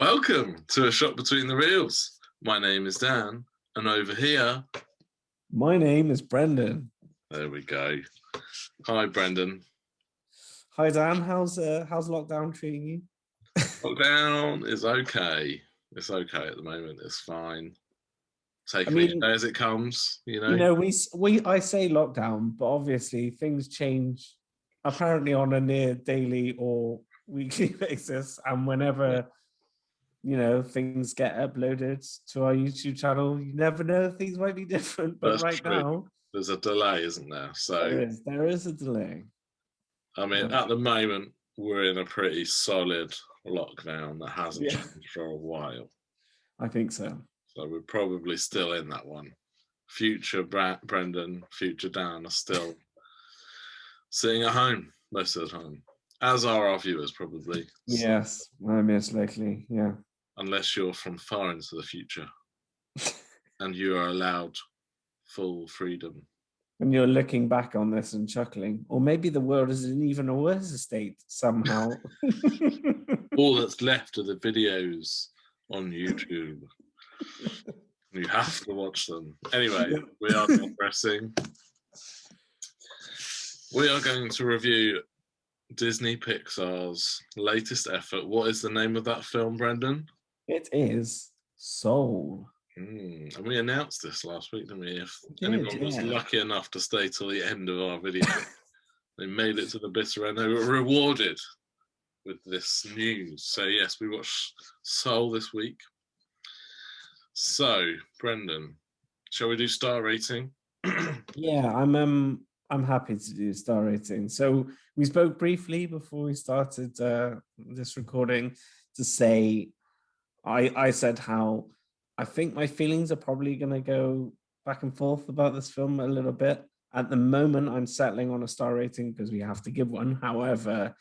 Welcome to A Shot Between the Reels. My name is Dan, and over here... My name is Brendan. There we go. Hi, Brendan. Hi, Dan. How's lockdown treating you? Lockdown is okay. It's okay at the moment. It's fine. Taking it each day as it comes, I say lockdown, but obviously things change apparently on a near daily or weekly basis. And whenever, things get uploaded to our YouTube channel, you never know, things might be different. But That's right true. now, there's a delay, isn't there? So there is a delay. I mean, at the moment, we're in a pretty solid lockdown that hasn't changed for a while. I think so. So we're probably still in that one. Future Brendan, future Dan are still sitting at home most of the time, as are our viewers probably. Yes, most likely, yeah. Unless you're from far into the future and you are allowed full freedom. And you're looking back on this and chuckling, or maybe the world is in even a worse state somehow. All that's left are the videos on YouTube. You have to watch them. Anyway, we are digressing. We are going to review Disney Pixar's latest effort. What is the name of that film, Brendan? It is Soul. And we announced this last week, didn't we? If anyone was lucky enough to stay till the end of our video, they made it to the bitter end. They were rewarded with this news. So yes, we watched Soul this week. So, Brendan, shall we do star rating? Yeah, I'm happy to do star rating. So we spoke briefly before we started this recording to say, I said how I think my feelings are probably going to go back and forth about this film a little bit. At the moment, I'm settling on a star rating because we have to give one. However,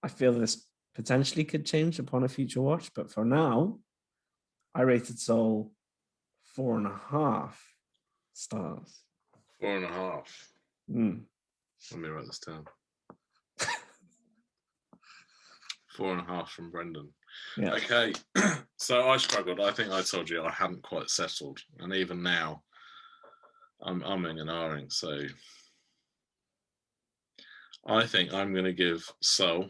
I feel this potentially could change upon a future watch. But for now, I rated Soul 4.5 stars. 4.5. Let me write this down. 4.5 from Brendan. Yeah. Okay. So I struggled. I think I told you I hadn't quite settled. And even now, I'm umming and ahhing. So I think I'm going to give Soul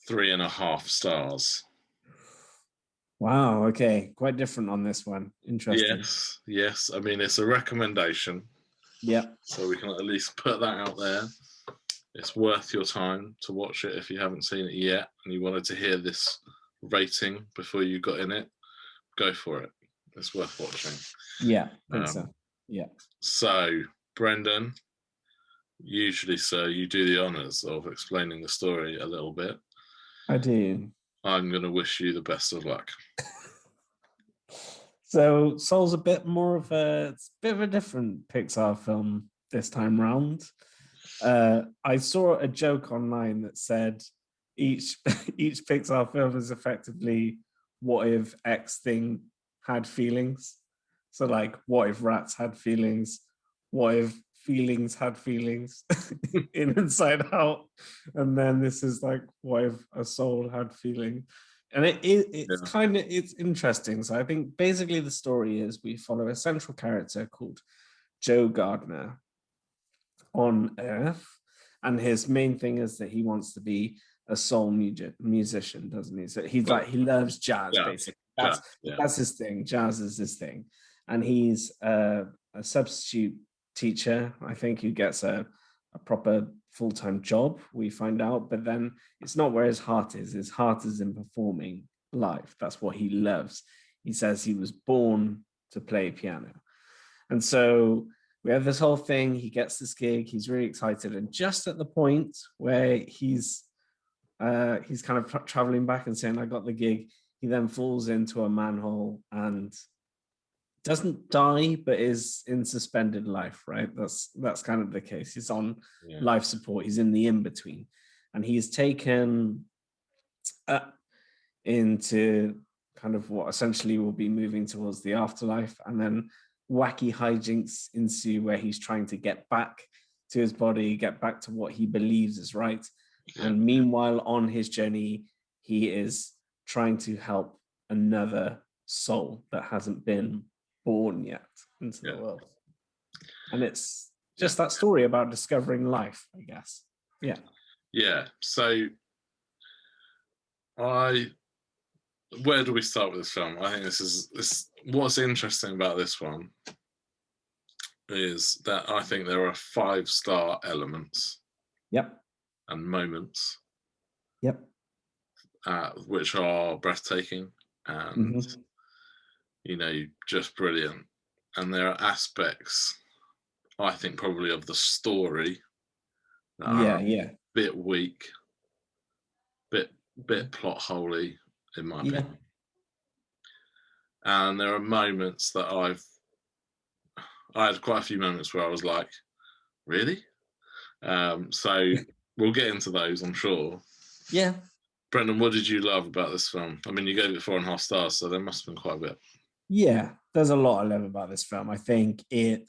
3.5 stars. Wow. Okay. Quite different on this one. Interesting. Yes. I mean, it's a recommendation. Yeah. So we can at least put that out there. It's worth your time to watch it if you haven't seen it yet and you wanted to hear this rating before you got in it. Go for it. It's worth watching. Yeah, I think so. Yeah. So, Brendan, usually, sir, you do the honours of explaining the story a little bit. I do. I'm going to wish you the best of luck. So, Soul's a bit of a different Pixar film this time round. I saw a joke online that said each Pixar film is effectively what if X thing had feelings. So like, what if rats had feelings? What if feelings had feelings in Inside Out? And then this is like, what if a soul had feeling? And it's interesting. So I think basically the story is we follow a central character called Joe Gardner on Earth, and his main thing is that he wants to be a soul musician, doesn't he? So he loves jazz, basically. That's his thing. Jazz is his thing, and he's a substitute teacher, I think, who gets a proper full-time job, we find out, but then it's not where his heart is. His heart is in performing live. That's what he loves. He says he was born to play piano, and so we have this whole thing. He gets this gig. He's really excited. And just at the point where he's kind of traveling back and saying, I got the gig, he then falls into a manhole and doesn't die, but is in suspended life, right? That's kind of the case. He's on life support. He's in the in-between. And he's taken into kind of what essentially will be moving towards the afterlife. And then wacky hijinks ensue where he's trying to get back to his body, get back to what he believes is right. And meanwhile, on his journey, he is trying to help another soul that hasn't been born yet into the world. And it's just that story about discovering life, I guess. Yeah. Yeah. So where do we start with this film? I think this what's interesting about this one is that I think there are 5-star elements. Yep. And moments. Yep. Which are breathtaking and just brilliant. And there are aspects, I think, probably of the story that are a bit weak, bit plot holey, in my opinion. And there are moments that I had quite a few moments where I was like, really? So we'll get into those, I'm sure. Yeah. Brendan, what did you love about this film? I mean, you gave it 4.5 stars, so there must have been quite a bit. Yeah, there's a lot I love about this film. I think it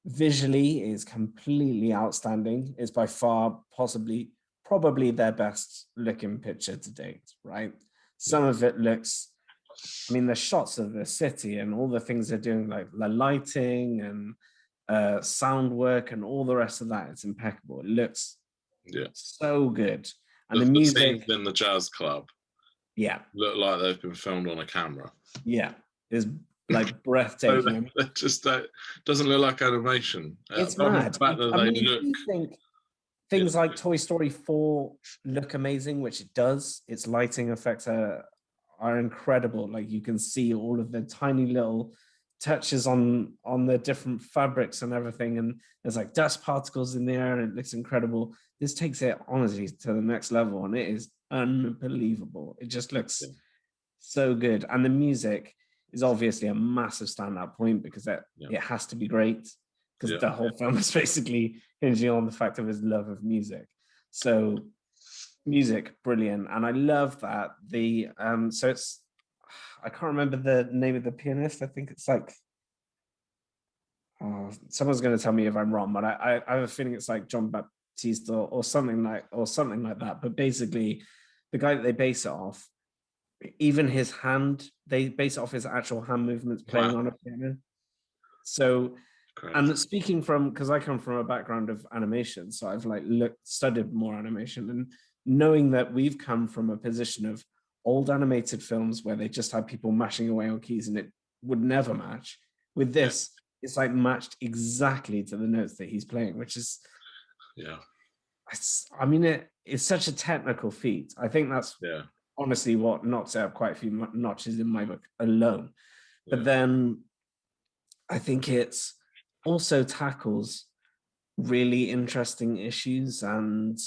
visually is completely outstanding. It's by far probably their best looking picture to date, right? Some of it looks, I mean, the shots of the city and all the things they're doing, like the lighting and sound work and all the rest of that, it's impeccable. It looks so good. And the music in the jazz club look like they've been filmed on a camera. Yeah, is like breathtaking. It just doesn't look like animation. It's mad. The fact that I mean, look, if you think things like Toy Story 4 look amazing, which it does, its lighting effects are incredible. Like you can see all of the tiny little touches on the different fabrics and everything, and there's like dust particles in the air, and it looks incredible. This takes it honestly to the next level, and it is unbelievable. It just looks so good, and the music is obviously a massive standout point because it has to be great, because the whole film is basically hinging on the fact of his love of music. So music, brilliant. And I love that so it's, I can't remember the name of the pianist. I think it's like, someone's going to tell me if I'm wrong, but I have a feeling it's like John Baptiste or something like that. But basically the guy that they base it off, even his hand, they base it off his actual hand movements playing on a piano. So, and speaking from, because I come from a background of animation, so I've like studied more animation, and knowing that we've come from a position of old animated films where they just had people mashing away on keys and it would never match. With this, it's like matched exactly to the notes that he's playing, which is, I mean, it's such a technical feat. I think that's honestly what knocks out quite a few notches in my book alone. But then I think it's also tackles really interesting issues, and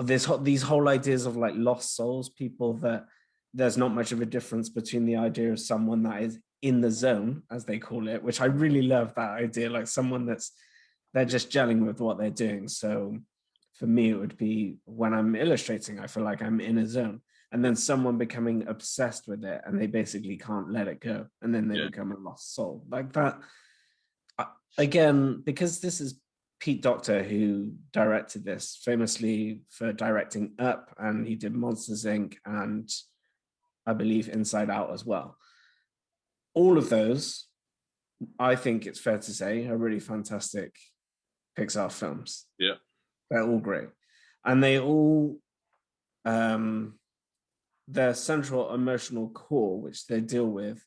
these whole ideas of like lost souls, people that there's not much of a difference between the idea of someone that is in the zone, as they call it, which I really love that idea, like someone they're just gelling with what they're doing. So for me, it would be when I'm illustrating, I feel like I'm in a zone, and then someone becoming obsessed with it and they basically can't let it go, and then they become a lost soul like that. Again, because this is Pete Docter who directed this, famously for directing Up, and he did Monsters Inc. and I believe Inside Out as well. All of those, I think it's fair to say, are really fantastic Pixar films. Yeah. They're all great. And they all, their central emotional core, which they deal with,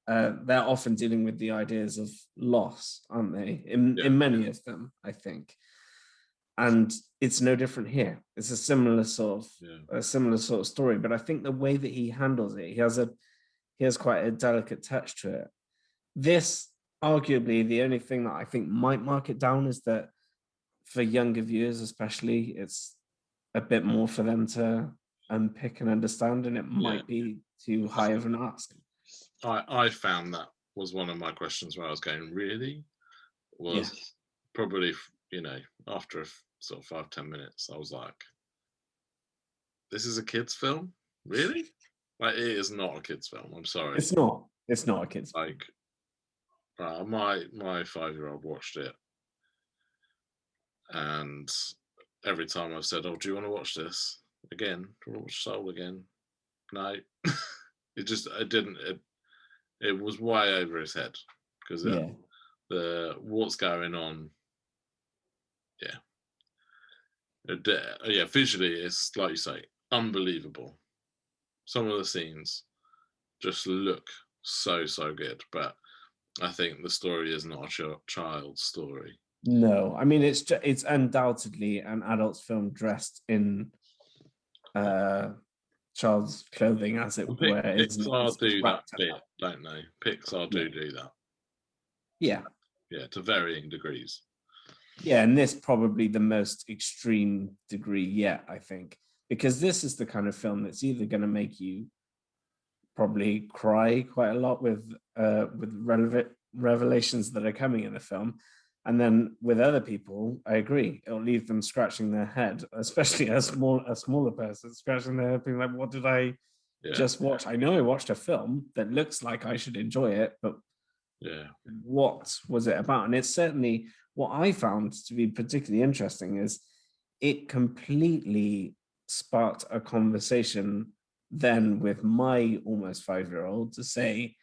they're often dealing with the ideas of loss, aren't they? In many of them, I think. And it's no different here. It's a similar sort of story. But I think the way that he handles it, he has quite a delicate touch to it. This, arguably, the only thing that I think might mark it down is that for younger viewers, especially, it's a bit more for them to unpick and understand, and it might be too high of an ask. I found that was one of my questions where I was going, really? Probably, after a sort of 5-10 minutes, I was like, this is a kid's film? Really? Like, it is not a kid's film. I'm sorry. It's not a kid's film. Like, my 5-year-old watched it, and every time I've said, "Oh, do you want to watch this?" again. Do you want to watch Soul again? No. it didn't. It was way over his head because the what's going on. Yeah. Visually, it's like you say, unbelievable. Some of the scenes just look so good, but I think the story is not a child's story. No, I mean it's undoubtedly an adult film dressed in child's clothing, as it were. Pixar do that bit, don't they? Pixar do that. Yeah. Yeah, to varying degrees. Yeah, and this probably the most extreme degree yet, I think, because this is the kind of film that's either going to make you probably cry quite a lot with relevant revelations that are coming in the film, and then with other people, I agree, it'll leave them scratching their head, especially a smaller person scratching their head, being like, "What did I just watch? I know I watched a film that looks like I should enjoy it, but what was it about?" And it's certainly what I found to be particularly interesting is it completely sparked a conversation then with my almost 5-year-old to say,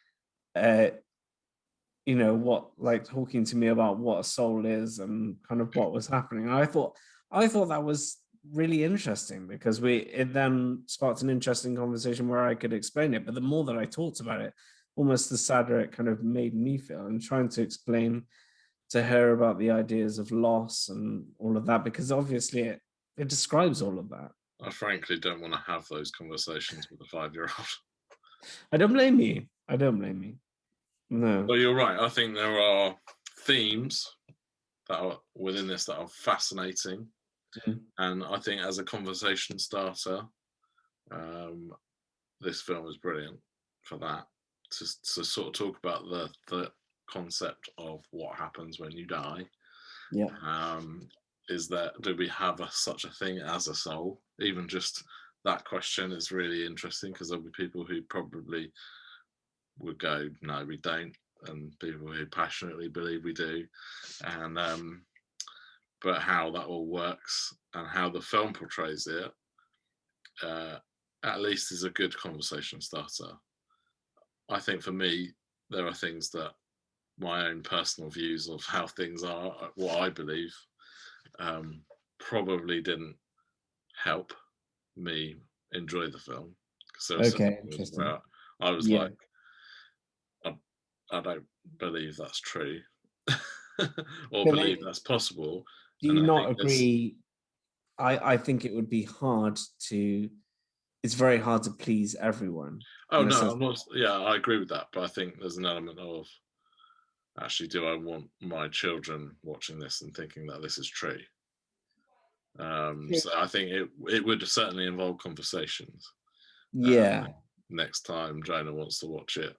what, like talking to me about what a soul is and kind of what was happening. And I thought that was really interesting because it then sparked an interesting conversation where I could explain it. But the more that I talked about it, almost the sadder it kind of made me feel, and trying to explain to her about the ideas of loss and all of that, because obviously it describes all of that. I frankly don't want to have those conversations with a 5-year-old. I don't blame you. No. Well, you're right. I think there are themes that are within this that are fascinating. And I think as a conversation starter, this film is brilliant for that. To sort of talk about the concept of what happens when you die. Yeah. Is that, do we have such a thing as a soul? Even just that question is really interesting, because there'll be people who probably would go, no, we don't, and people who passionately believe we do. And but how that all works and how the film portrays it, at least is a good conversation starter. I think for me, there are things that my own personal views of how things are, what I believe, probably didn't help me enjoy the film. Okay, interesting. Where I was like, I don't believe that's true, or believe that's possible. Do you not agree? I think it would be hard to. It's very hard to please everyone. Oh no, I'm not. Yeah, I agree with that, but I think there's an element of, actually, do I want my children watching this and thinking that this is true? So I think it would certainly involve conversations. Yeah. Next time Jonah wants to watch it,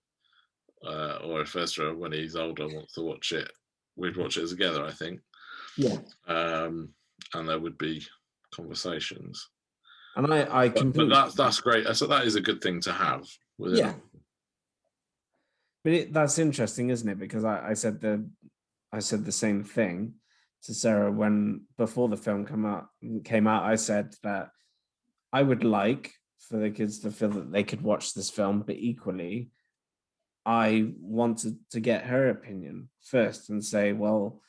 or if Ezra, when he's older, wants to watch it, we'd watch it together, I think. Yeah. And there would be conversations. And I completely. But that's great. So that is a good thing to have. Yeah. But that's interesting, isn't it? Because I said the same thing to Sarah before the film came out. I said that I would like for the kids to feel that they could watch this film, but equally, I wanted to get her opinion first and say, well,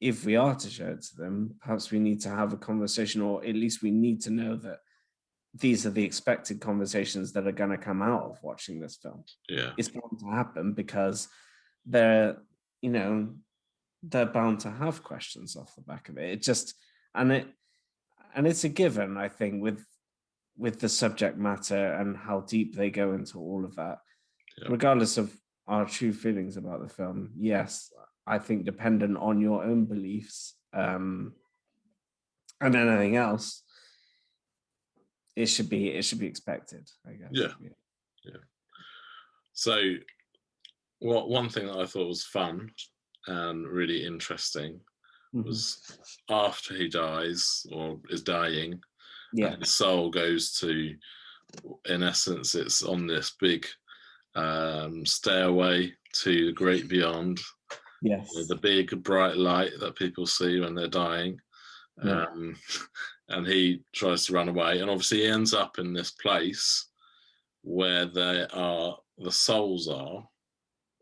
if we are to show it to them, perhaps we need to have a conversation, or at least we need to know that these are the expected conversations that are going to come out of watching this film. Yeah, it's bound to happen because they're bound to have questions off the back of it. It just and it's a given, I think, with the subject matter and how deep they go into all of that, regardless of our true feelings about the film. Yes, I think dependent on your own beliefs and anything else, it should be expected, I guess. Yeah. So, one thing that I thought was fun and really interesting was after he dies or is dying, and his soul goes to, in essence, it's on this big stairway to the great beyond. Yes. The big bright light that people see when they're dying. and he tries to run away, and obviously he ends up in this place where the souls are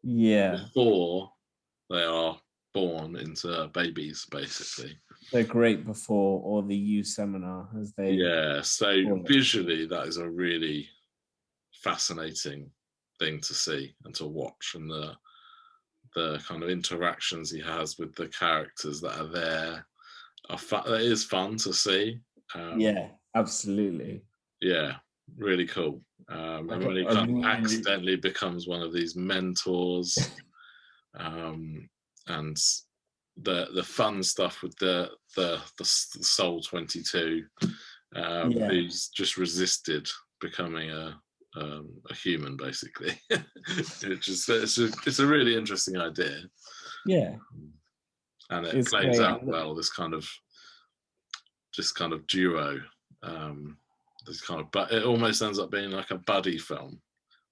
before they are born into babies, basically. The Great Before, or the U Seminar, as they so visually that is a really fascinating thing to see and to watch, and the kind of interactions he has with the characters that are there it is fun to see. Absolutely. Yeah, really cool. And when he kind of accidentally becomes one of these mentors, and the fun stuff with the Soul 22, who's just resisted becoming a human, basically. It's a really interesting idea. And it plays out well, this kind of duo. But it almost ends up being like a buddy film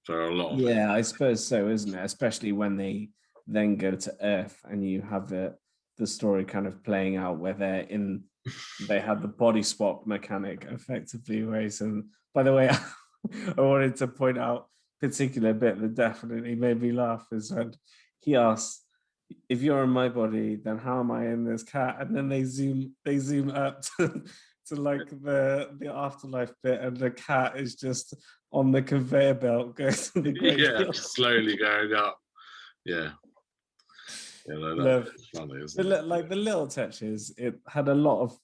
for a lot of it. I suppose so, isn't it? Especially when they then go to Earth and you have the story kind of playing out where they have the body swap mechanic effectively, right? And by the way, I wanted to point out a particular bit that definitely made me laugh is when he asks, if you're in my body, then how am I in this cat? And then they zoom up to like the afterlife bit, and the cat is just on the conveyor belt going to the great slowly going up. That's funny, isn't it? Like the little touches, it had a lot of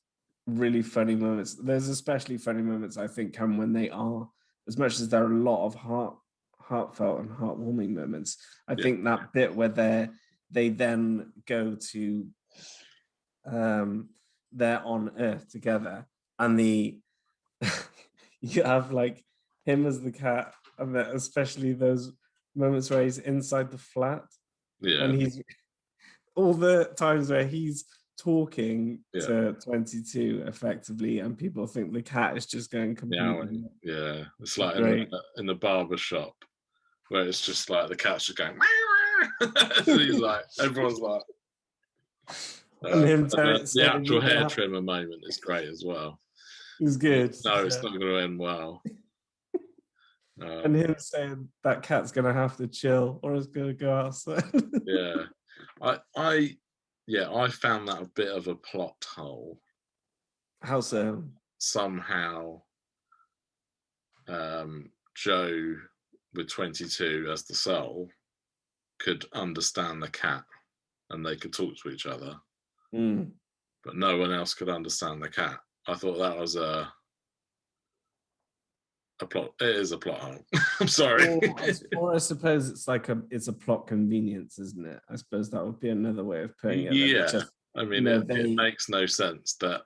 really funny moments. There's especially funny moments, I think, come when they are, as much as there are a lot of heartfelt and heartwarming moments. I think that bit where they then go to they're on Earth together, and you have like him as the cat, and especially those moments where he's inside the flat, and he's all the times where he's talking to 22 effectively, and people think the cat is just going completely it's like in the barber shop where it's just like the cat's just going he's like, everyone's like the actual hair trimmer moment is great as well. It's good. No, it's not going to end well. And him saying that cat's going to have to chill or it's going to go outside. I found that a bit of a plot hole. How so? Somehow, Joe with 22 as the soul could understand the cat, and they could talk to each other, but no one else could understand the cat. I thought that was a plot. It is a plot hole. I'm sorry. Or I suppose it's a plot convenience, isn't it? I suppose that would be another way of putting it. It makes no sense that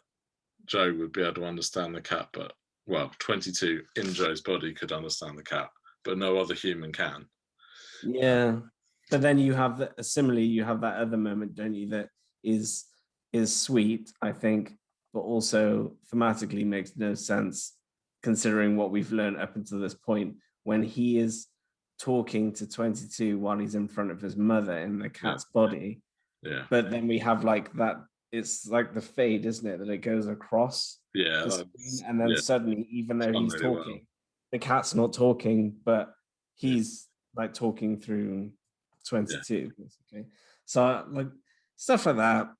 Joe would be able to understand the cat, but 22 in Joe's body could understand the cat, but no other human can. But then you have that other moment, don't you, that is sweet, I think, but also thematically makes no sense considering what we've learned up until this point, when he is talking to 22 while he's in front of his mother in the cat's body. But then we have like that, it's like the fade, isn't it, that it goes across the screen, and then suddenly, even though he's talking, the cat's not talking, but he's like talking through 22 basically. So like stuff like that,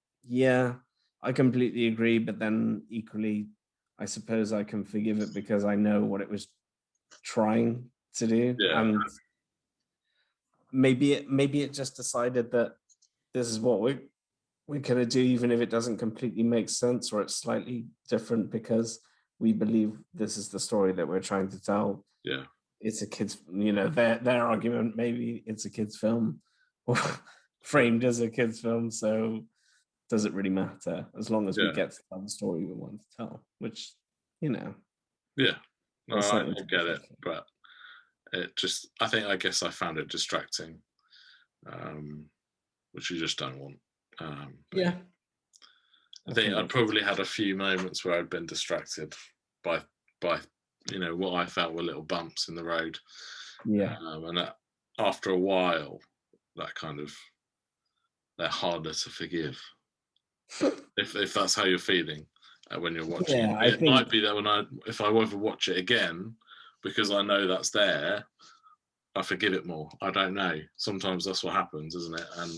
I completely agree, but then equally I suppose I can forgive it because I know what it was trying to do. And maybe it just decided that this is what we're gonna do, even if it doesn't completely make sense or it's slightly different, because we believe this is the story that we're trying to tell. It's a kid's, their argument, maybe it's a kid's film or framed as a kid's film, so does it really matter as long as we get to tell the story we want to tell, which I get it, but it just, I guess I found it distracting, which you just don't want. I think I probably had a few moments where I'd been distracted by what I felt were little bumps in the road, and that, after a while, they're harder to forgive. if that's how you're feeling. when you're watching Yeah, it. It might be that if I ever watch it again, because I know that's there, I forgive it more. I don't know. Sometimes that's what happens, isn't it? And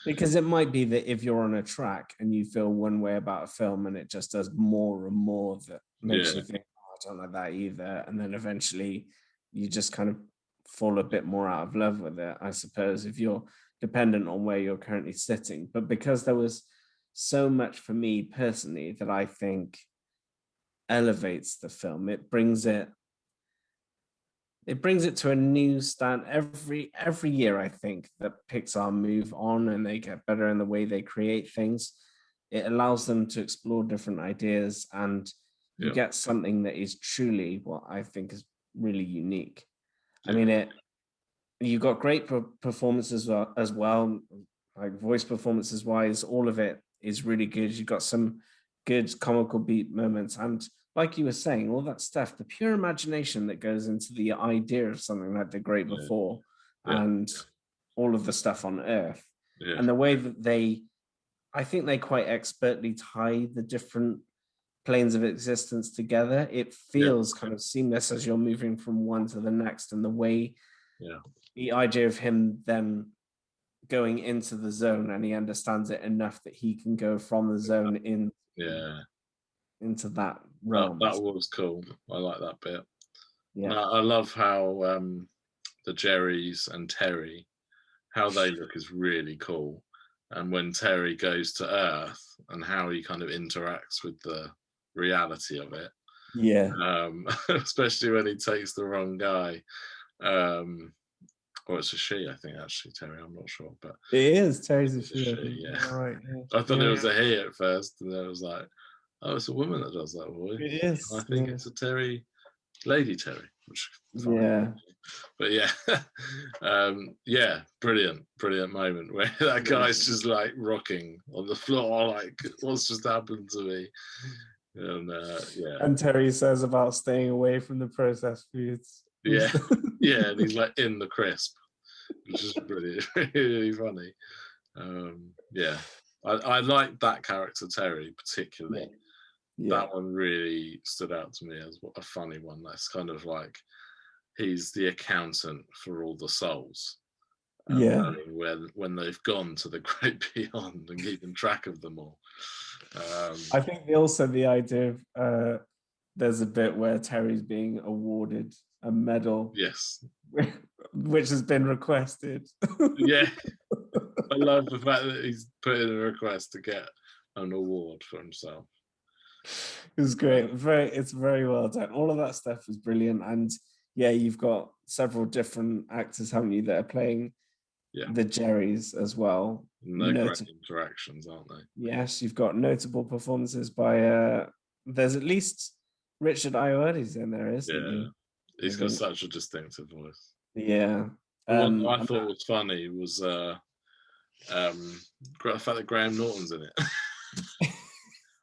because it might be that if you're on a track and you feel one way about a film and it just does more and more that makes you think, oh, I don't like that either. And then eventually you just kind of fall a bit more out of love with it, I suppose, if you're dependent on where you're currently sitting. But because there was so much for me personally that I think elevates the film, it brings it to a new stand every year. I think that Pixar move on and they get better in the way they create things. It allows them to explore different ideas, and you get something that is truly what I think is really unique. I mean, you got great performances as well, like voice performances wise. All of it is really good. You got some good comical beat moments, and like you were saying, all that stuff, the pure imagination that goes into the idea of something like The Great Before and all of the stuff on Earth, and the way that I think they quite expertly tie the different planes of existence together. It feels kind of seamless as you're moving from one to the next, and the way the idea of him then going into the zone, and he understands it enough that he can go from the zone into that realm. That was cool. I like that bit. Yeah, I love how the Jerrys and Terry, how they look is really cool. And when Terry goes to Earth and how he kind of interacts with the reality of it. Especially when he takes the wrong guy. Or it's a she, I think, actually, Terry. I'm not sure, but it is. Terry's a she. Right. I thought it was a he at first, and then it was like, oh, it's a woman that does that voice. It is. And I think it's a Terry, Lady Terry. Which is fine. But brilliant moment where that guy's just like rocking on the floor, like what's just happened to me. And and Terry says about staying away from the processed foods. And he's like in the crisp, which is brilliant, really funny. I like that character Terry particularly. That one really stood out to me as a funny one. That's kind of like he's the accountant for all the souls. When they've gone to the great beyond and keeping track of them all. I think also the idea of there's a bit where Terry's being awarded a medal. Yes. Which has been requested. I love the fact that he's put in a request to get an award for himself. It was great. It's very well done. All of that stuff was brilliant. And you've got several different actors, haven't you, that are playing the Jerrys as well. And they're great interactions, aren't they? Yes, you've got notable performances by there's at least Richard Ayoade's in there, isn't he? He's got such a distinctive voice. Yeah. One I thought was funny was the fact that Graham Norton's in it.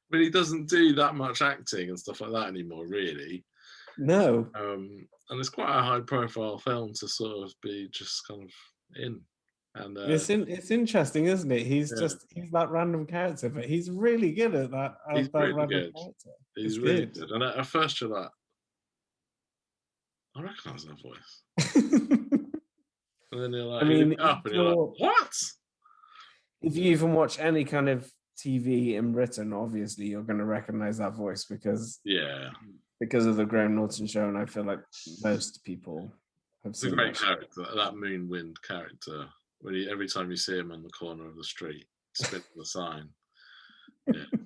But he doesn't do that much acting and stuff like that anymore, really. No. And it's quite a high-profile film to sort of be just kind of in. And it's interesting, isn't it? He's that random character, but he's really good at that. He's really random good. Character. He's really good. And at first you're like, I recognise that voice. And then you're like, you look up and you're like, what? If you even watch any kind of TV in Britain, obviously you're going to recognise that voice because of the Graham Norton show, and I feel like most people have seen. It's a great character, that Moonwind character. When every time you see him on the corner of the street, spitting the sign,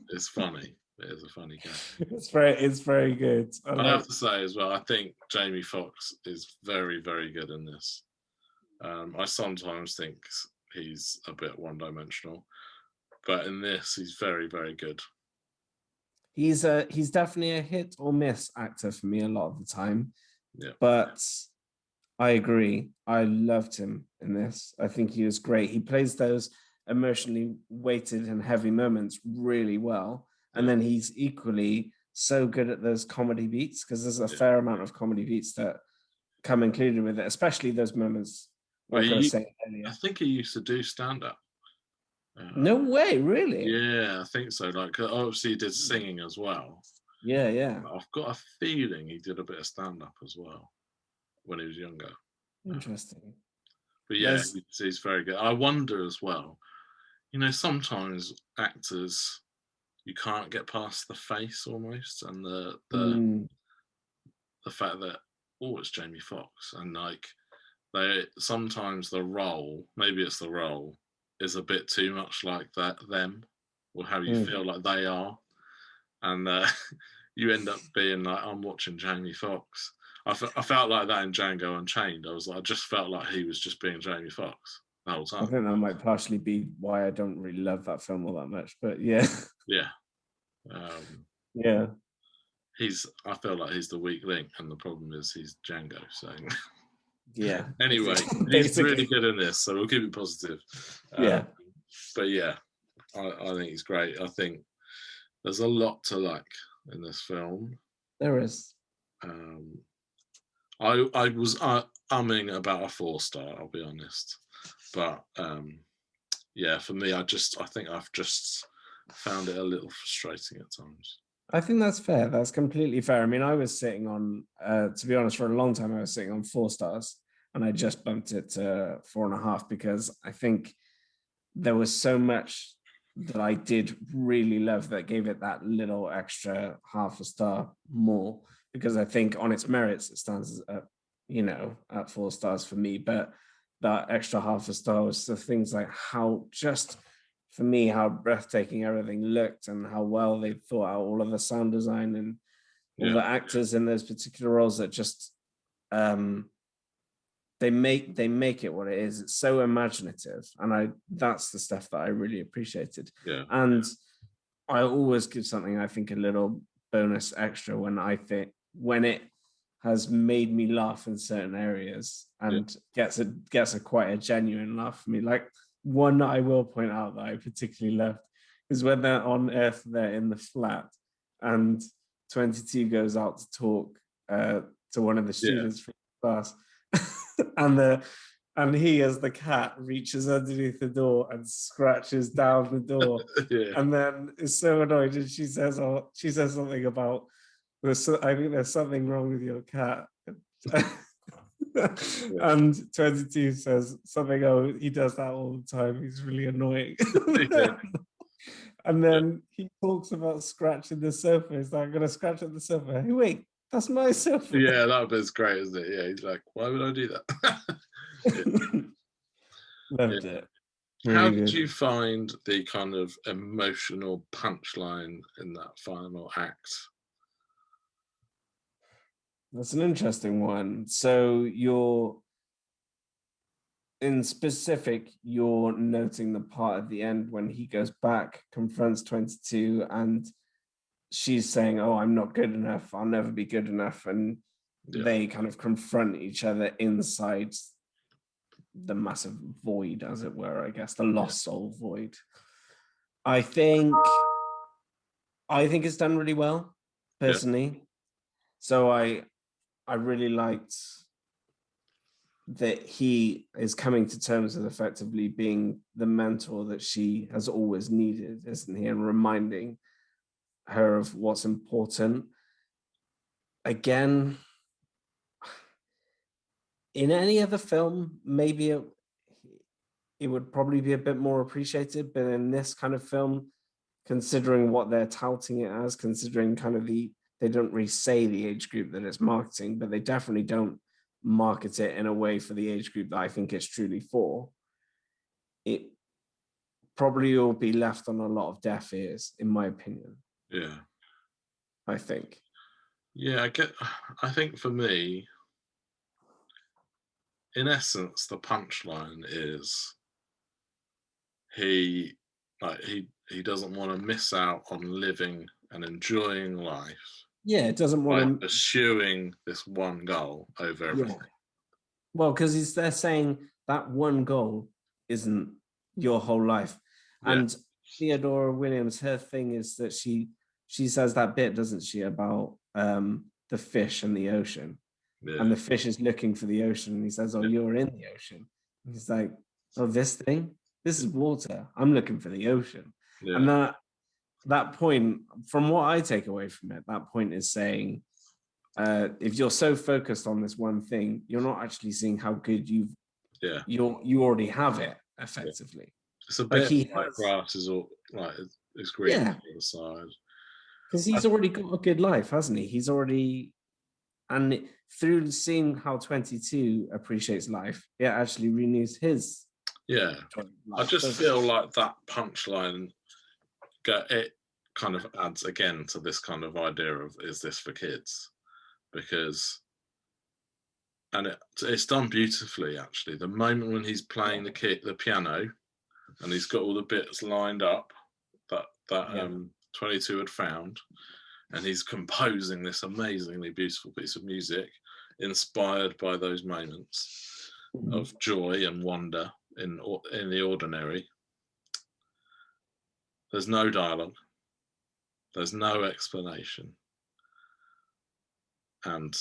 it's funny. It is a funny character. It's very good. I have to say as well, I think Jamie Foxx is very, very good in this. I sometimes think he's a bit one-dimensional, but in this, he's very, very good. He's definitely a hit or miss actor for me a lot of the time. Yeah. But I agree. I loved him in this. I think he was great. He plays those emotionally weighted and heavy moments really well. And then he's equally so good at those comedy beats, because there's a fair amount of comedy beats that come included with it, especially those moments. Like I was saying earlier. I think he used to do stand-up. No way, really? Yeah, I think so. Like, obviously, he did singing as well. Yeah. I've got a feeling he did a bit of stand-up as well when he was younger. Interesting. But yeah, he's very good. I wonder as well, sometimes actors, you can't get past the face almost, and the fact that, it's Jamie Foxx, and like sometimes the role, maybe it's the role, is a bit too much like them, or how you feel like they are, and you end up being like, I'm watching Jamie Foxx. I felt like that in Django Unchained. I just felt like he was just being Jamie Foxx the whole time. I think that might partially be why I don't really love that film all that much, but yeah. Yeah. Yeah. I feel like he's the weak link, and the problem is he's Django. So yeah. Anyway, he's really good in this, so we'll keep it positive. Yeah. But yeah, I think he's great. I think there's a lot to like in this film. There is. I was umming about a 4-star, I'll be honest. But yeah, for me, I think I've just found it a little frustrating at times. I think that's fair. That's completely fair. I mean, I was sitting on, to be honest, for a long time, I was sitting on 4 stars, and I just bumped it to 4.5 because I think there was so much that I did really love that gave it that little extra half a star more, because I think on its merits, it stands at 4 stars for me. But that extra half a star was the things like how just, for me, how breathtaking everything looked and how well they thought out all of the sound design and all the actors in those particular roles that just they make it what it is. It's so imaginative, and that's the stuff that I really appreciated. Yeah. And I always give something, I think, a little bonus extra when it has made me laugh in certain areas and gets a quite a genuine laugh for me. Like, one that I will point out that I particularly loved is when they're on Earth, they're in the flat, and 22 goes out to talk to one of the students from class, and he, as the cat, reaches underneath the door and scratches down the door, and then is so annoyed, and she says something about, I think there's something wrong with your cat. And 22 says something, oh, he does that all the time, he's really annoying. And then he talks about scratching the sofa. He's like, I'm gonna scratch at the sofa. Hey, wait, that's my sofa. Yeah, that bit's great, isn't it? Yeah, he's like, why would I do that? Loved it. Really How did you find the kind of emotional punchline in that final act? That's an interesting one. So you're noting the part at the end when he goes back, confronts 22, and she's saying, oh, I'm not good enough, I'll never be good enough, and they kind of confront each other inside the massive void, as it were, I guess, the lost soul void. I think it's done really well, personally. So I really liked that he is coming to terms with effectively being the mentor that she has always needed, isn't he? And reminding her of what's important. Again, in any other film, maybe it would probably be a bit more appreciated, but in this kind of film, considering what they're touting it as, considering kind of they don't really say the age group that it's marketing, but they definitely don't market it in a way for the age group that I think it's truly for. It probably will be left on a lot of deaf ears, in my opinion. Yeah. I think. Yeah, I think for me, in essence, the punchline is he doesn't want to miss out on living and enjoying life. Yeah, it doesn't want to pursuing this one goal over everything. Yeah. Well, because they're saying that one goal isn't your whole life. And Theodora Williams, her thing is that she says that bit, doesn't she, about the fish and the ocean. Yeah. And the fish is looking for the ocean, and he says, oh, you're in the ocean. And he's like, oh, this thing? This is water. I'm looking for the ocean. Yeah. And that point, from what I take away from it, that point is saying, if you're so focused on this one thing, you're not actually seeing how good you already have it effectively. It's a bit like grass is all like it's green on the other side. Because he's already got a good life, hasn't he? He's already, and through seeing how 22 appreciates life, it actually renews his. Yeah, I just feel like that punchline, it kind of adds again to this kind of idea of, is this for kids? Because, and it's done beautifully actually. The moment when he's playing the piano, and he's got all the bits lined up that 22 had found, and he's composing this amazingly beautiful piece of music inspired by those moments of joy and wonder in the ordinary. There's no dialogue, there's no explanation, and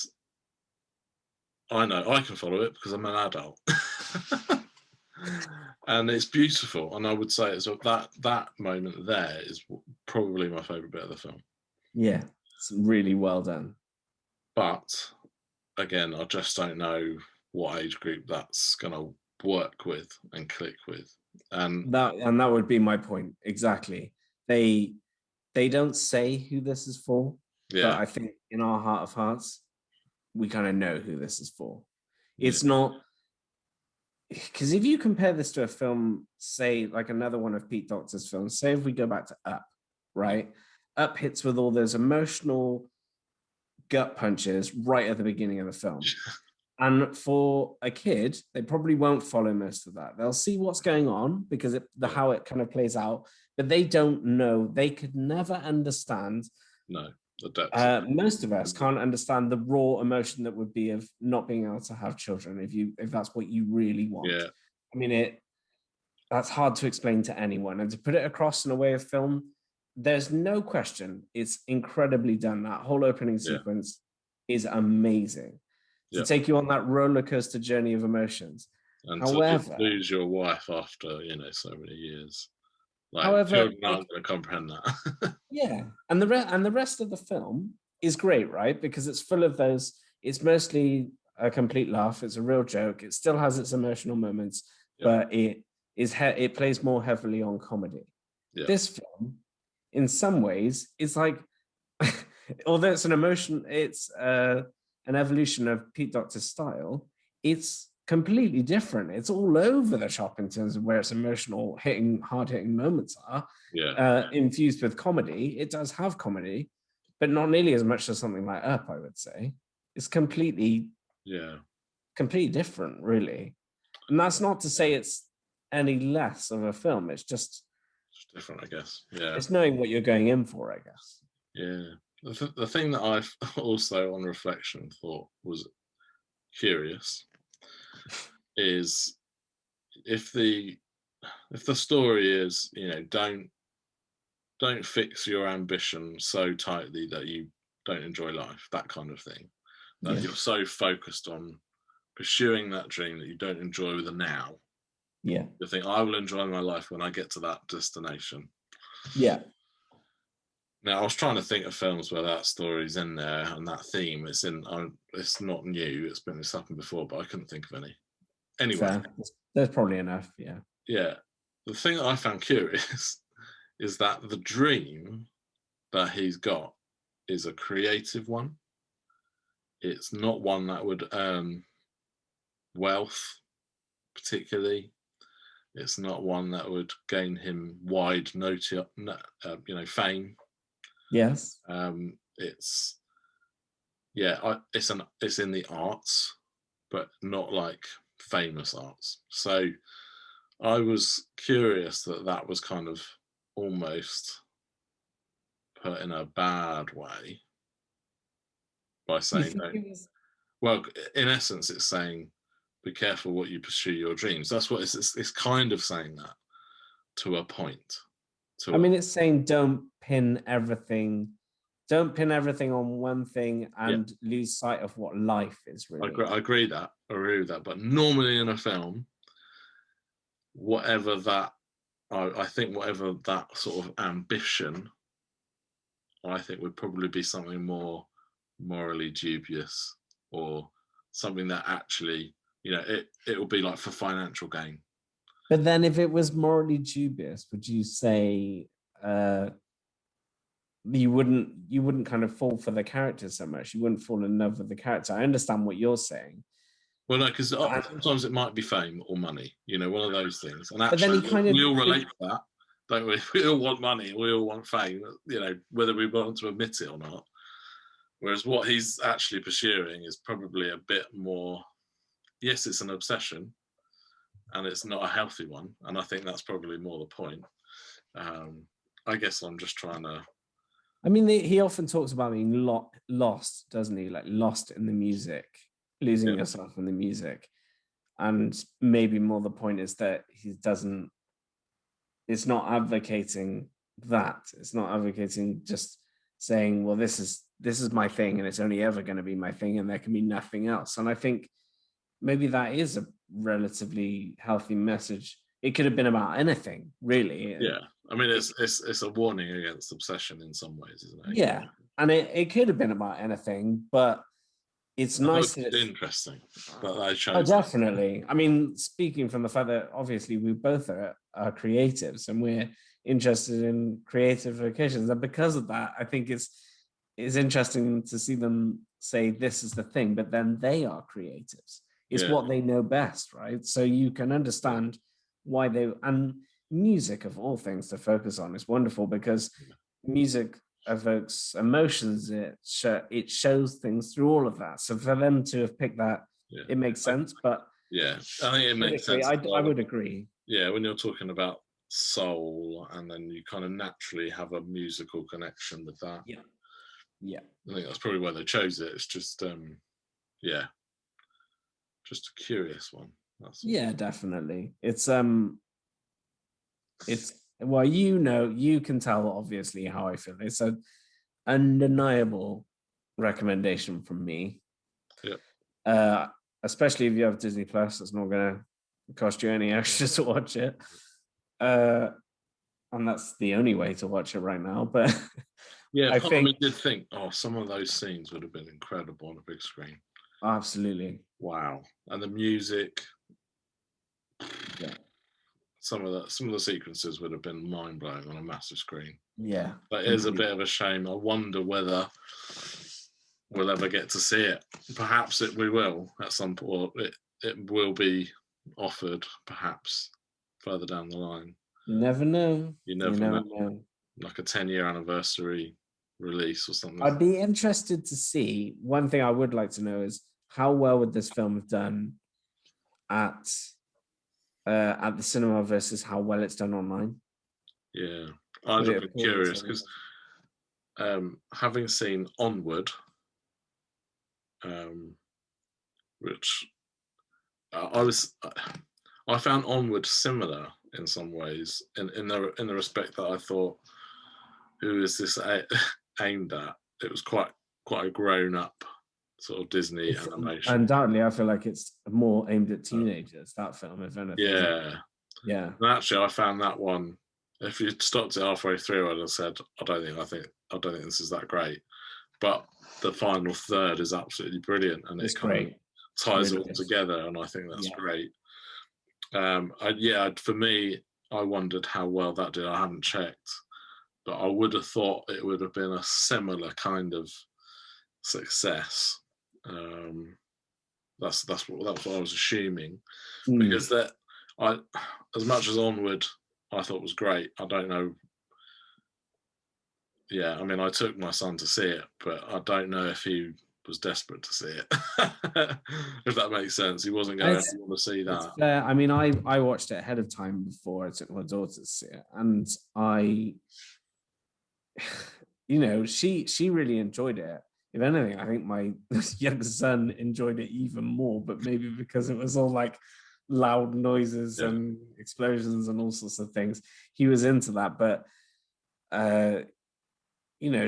I know I can follow it because I'm an adult. And it's beautiful, and I would say it's that moment there is probably my favorite bit of the film. Yeah, it's really well done. But again, I just don't know what age group that's going to work with and click with. And that would be my point exactly. They don't say who this is for, but I think in our heart of hearts, we kind of know who this is for. It's not, because if you compare this to a film, say like another one of Pete Docter's films, say if we go back to Up, right? Up hits with all those emotional gut punches right at the beginning of the film. And for a kid, they probably won't follow most of that. They'll see what's going on because how it kind of plays out, but they don't know. They could never understand. No, the depth. Most of us can't understand the raw emotion that would be of not being able to have children if that's what you really want. Yeah. I mean, that's hard to explain to anyone. And to put it across in a way of film, there's no question it's incredibly done. That whole opening sequence is amazing. To take you on that roller coaster journey of emotions. And however, to lose your wife after, so many years. Like, children aren't going to comprehend that. And the rest of the film is great, right? Because it's full of those, it's mostly a complete laugh. It's a real joke. It still has its emotional moments, but it plays more heavily on comedy. This film, in some ways, is like, although it's an evolution of Pete Docter's style, it's completely different. It's all over the shop in terms of where its emotional, hard-hitting moments are. Infused with comedy. It does have comedy, but not nearly as much as something like Up, I would say. It's completely different, really. And that's not to say it's any less of a film. It's just different, I guess. Yeah. It's knowing what you're going in for, I guess. Yeah. The thing that I've also, on reflection, thought was curious is if the story is, don't fix your ambition so tightly that you don't enjoy life, that kind of thing, that you're so focused on pursuing that dream that you don't enjoy the now. Yeah. You think, I will enjoy my life when I get to that destination. Yeah. Now, I was trying to think of films where that story's in there and that theme is in. It's not new. It's happened before, but I couldn't think of any. Anyway, fair. There's probably enough. Yeah. Yeah. The thing that I found curious is that the dream that he's got is a creative one. It's not one that would earn wealth, particularly. It's not one that would gain him wide fame. Yes. It's in the arts, but not like famous arts. So I was curious that was kind of almost put in a bad way by saying well, in essence, it's saying, be careful what you pursue your dreams. That's what it's kind of saying that to a point. It's saying don't pin everything on one thing and lose sight of what life is really. I agree with that. But normally in a film, whatever that, I think whatever that sort of ambition, I think would probably be something more morally dubious, or something that actually, it will be like for financial gain. But then if it was morally dubious, would you say you wouldn't kind of fall for the character so much? You wouldn't fall in love with the character. I understand what you're saying. Well, no, because sometimes it might be fame or money, one of those things. And But then actually, he kind of we all relate to that, don't we? We all want money, we all want fame, whether we want to admit it or not. Whereas what he's actually pursuing is probably a bit more, yes, it's an obsession, and it's not a healthy one. And I think that's probably more the point. I guess I'm just trying to. I mean, he often talks about being lost, doesn't he? Like lost in the music, losing yourself in the music. And maybe more the point is that it's not advocating that. It's not advocating just saying, well, this is my thing and it's only ever going to be my thing and there can be nothing else. And I think maybe that is a relatively healthy message. It could have been about anything, really. Yeah. I mean, it's a warning against obsession in some ways, isn't it? Yeah. And it could have been about anything, but it's nice. It's interesting that I chose. Oh, definitely. I mean, speaking from the fact that obviously we both are creatives and we're interested in creative vocations, and because of that, I think it's interesting to see them say this is the thing, but then they are creatives. It's what they know best, right? So you can understand why and music of all things to focus on is wonderful because music evokes emotions. It shows things through all of that. So for them to have picked that, it makes sense. But I think it makes sense. I would agree. Yeah, when you're talking about soul, and then you kind of naturally have a musical connection with that. Yeah. I think that's probably why they chose it. It's just, just a curious one. Yeah, definitely. It's well, you can tell obviously how I feel. It's an undeniable recommendation from me. Yeah. Especially if you have Disney Plus, it's not going to cost you any extra to watch it. And that's the only way to watch it right now. But yeah, I think did think, some of those scenes would have been incredible on a big screen. Absolutely. Wow. And the music. Yeah. Some of the sequences would have been mind-blowing on a massive screen. Yeah. But it is a bit of a shame. I wonder whether we'll ever get to see it. Perhaps we will at some point. It will be offered, perhaps, further down the line. You never know. You never know. Like a 10-year anniversary release or something. I'd be interested to see. One thing I would like to know is how well would this film have done at the cinema versus how well it's done online. Yeah, I'd have been curious because having seen Onward, which I found Onward similar in some ways, in the respect that I thought, who is this aimed at? It was quite a grown up sort of Disney animation. Undoubtedly, I feel like it's more aimed at teenagers, that film, if anything. Yeah. And actually, I found that one. If you stopped it halfway through, I'd have said, I don't think this is that great. But the final third is absolutely brilliant, and it's great. Ties it all together, and I think that's great. For me, I wondered how well that did. I haven't checked, but I would have thought it would have been a similar kind of success. That's what I was assuming, because that as much as Onward I thought was great, I don't know. Yeah, I mean, I took my son to see it, but I don't know if he was desperate to see it. If that makes sense, he wasn't going to want to see that. I mean, I watched it ahead of time before I took my daughter to see it, and she really enjoyed it. If anything, I think my young son enjoyed it even more, but maybe because it was all like loud noises and explosions and all sorts of things, he was into that. But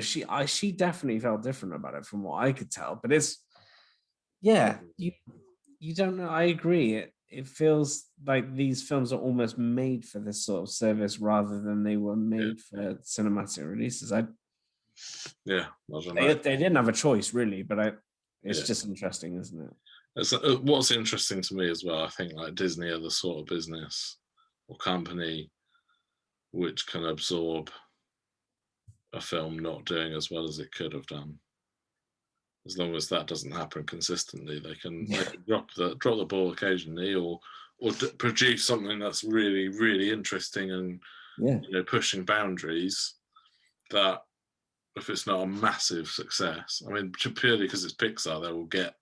she definitely felt different about it from what I could tell. But it's you don't know. I agree. it feels like these films are almost made for this sort of service rather than they were made for cinematic releases. I don't they know. didn't have a choice really, but it's just interesting, isn't it? What's interesting to me as well, I think like Disney are the sort of business or company which can absorb a film not doing as well as it could have done. As long as that doesn't happen consistently, they can drop the ball occasionally, or produce something that's really, really interesting and pushing boundaries. That if it's not a massive success, I mean, purely because it's Pixar, they will get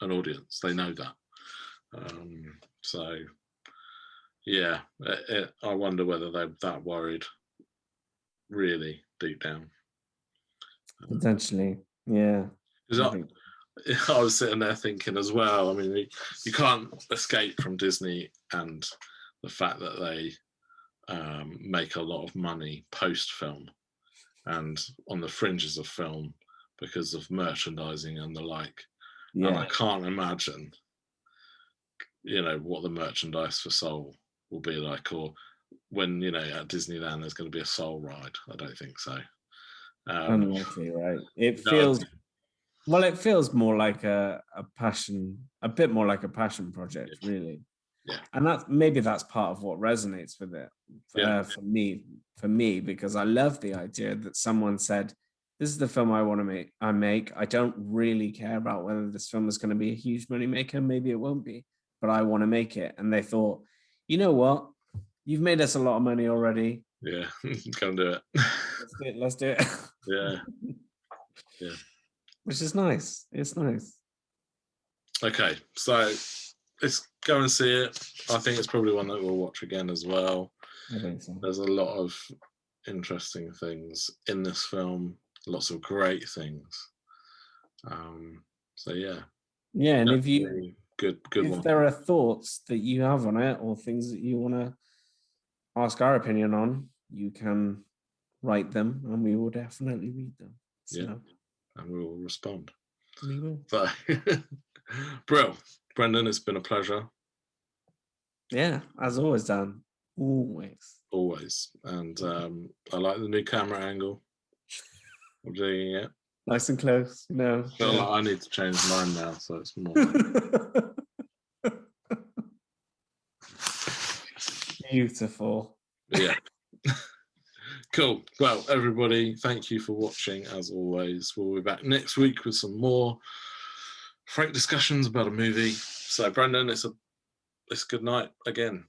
an audience. They know that. So, yeah, I wonder whether they're that worried, really deep down. Potentially, yeah. I was sitting there thinking as well. I mean, you can't escape from Disney and the fact that they make a lot of money post-film and on the fringes of film because of merchandising and the like. Yeah. And I can't imagine, what the merchandise for Soul will be like, or when, at Disneyland there's going to be a Soul ride. I don't think so. Unlikely, right? It feels more like a passion, a bit more like a passion project, really. Yeah. And that's part of what resonates with it for me, because I love the idea that someone said, this is the film I want to make. I don't really care about whether this film is going to be a huge money maker. Maybe it won't be, but I want to make it. And they thought, you know what? You've made us a lot of money already. Yeah, come do it. Let's do it. Yeah. Which is nice. It's nice. Okay, so let's go and see it. I think it's probably one that we'll watch again as well. I think so. There's a lot of interesting things in this film, lots of great things. So yeah. Yeah, and if one. There are thoughts that you have on it or things that you want to ask our opinion on, you can write them and we will definitely read them. So. Yeah, and we will respond. We will. So, Brendan, it's been a pleasure. Yeah, as always, Dan. Always. And I like the new camera angle. I'm doing it. Nice and close. I feel like I need to change mine now, so it's more. Beautiful. Yeah. Cool. Well, everybody, thank you for watching. As always, we'll be back next week with some more frank discussions about a movie. So, Brendan, it's good night again.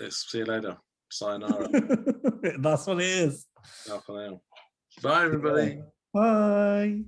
See you later. Sayonara. That's what it is. Bye, everybody. Bye.